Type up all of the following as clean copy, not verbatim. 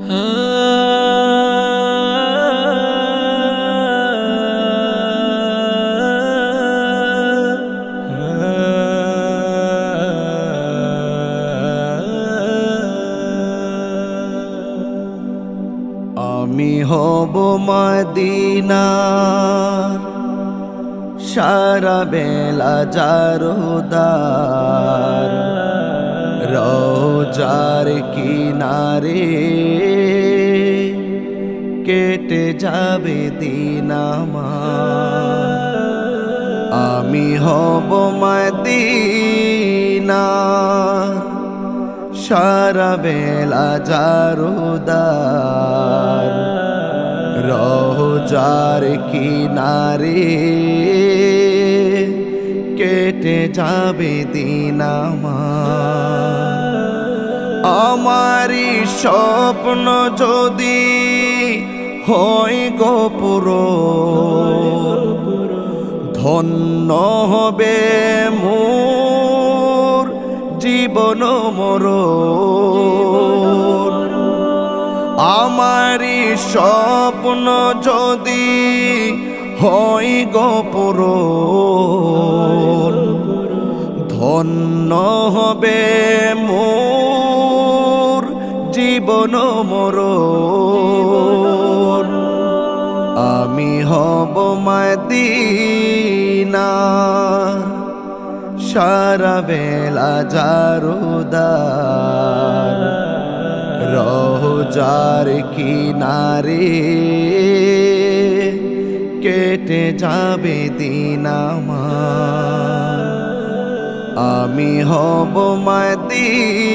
আমি হব মদিনার সারা বেলা জারদার, রওজার কিনারে কেটে যাবে দিন আমার। আমি হব মদিনার সারা বেলা জারদার, রওজার কিনারে কেটে যাবে দিন আমার। আমারি স্বপ্ন যদি হয় গো পূরণ, ধন্য হবে মোর জীবন মরণ। আমারি স্বপ্ন যদি হয় গো পূরণ, ধন্য হবে মোর জীবন মরণ। আমি হব মদিনার সারা বেলা জারদার, রওজার কিনারে কেটে যাবে দিন আমার। আমি হব মদিনার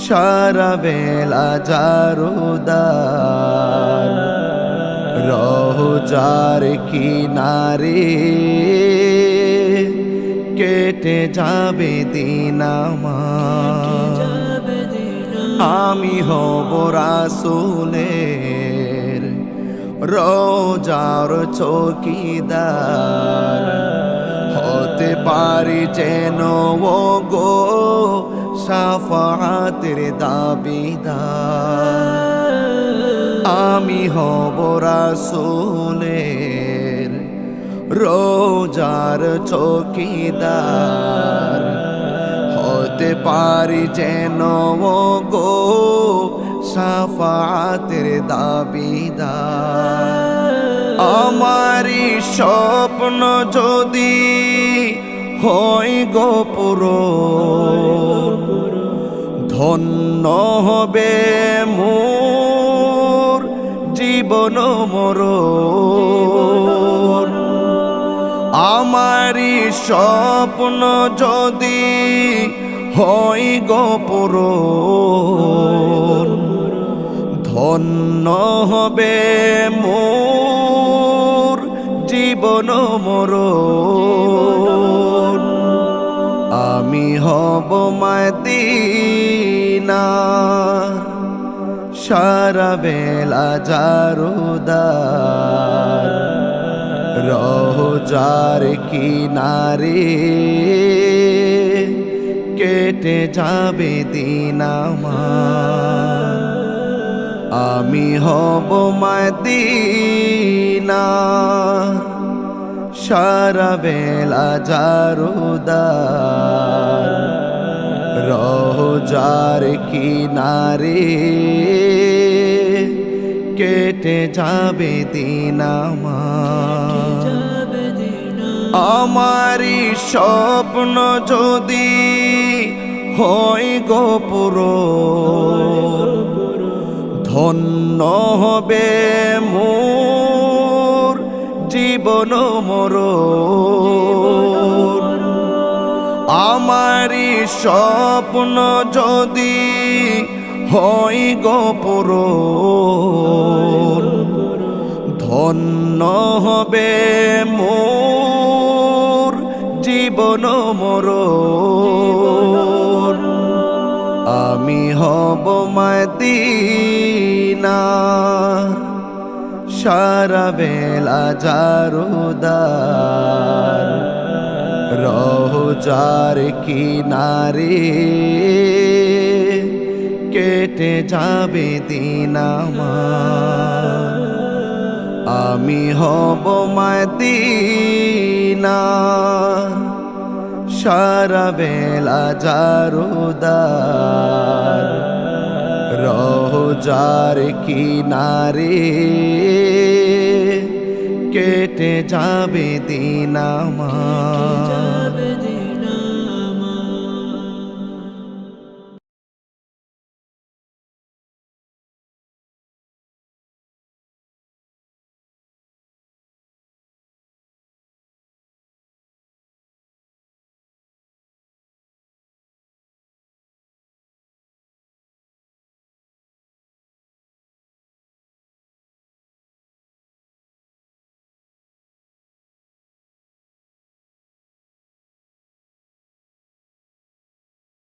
সারা বেলা জারদার, রওজার কিনারে কেটে যাবে দিন আমার। আমি হব রাসূলের রওজার চৌকিদার, হতে পারি যেন ও গো শাফাআতের দাবিদার। আমি হব রাসূলের রওজার চৌকিদার, হতে পারি যেন ও গো শাফাআতের দাবিদার। আমারি স্বপ্ন যদি হয় গো পূরণ, ধন্য হবে মোর জীবন মরণ। আমারি স্বপ্ন যদি হয় গো পূরণ, ধন্য হবে মোর জীবন মরণ। আমি হব মদিনার সারা বেলা জারদার, রওজার কিনারে কেটে যাবে দিন আমার। আমি হব মদিনার সারা বেলা জারদার, রওজার কিনারে কেটে যাবে দিন আমার। আমারি স্বপ্ন যদি হয় গো পূরণ, ধন্য হবে মোর জীবন মরণ। আমারি স্বপ্ন যদি হয় গো পূরণ, ধন্য হবে মোর জীবন মরণ। আমি হব মদিনার সারা বেলা জারদার, রওজার কিনারে কেটে যাবে দিন আমার, আমি হব মদিনার সারা বেলা জারুদার, রোজার কিনারে কেটে যাবে দিন আমার।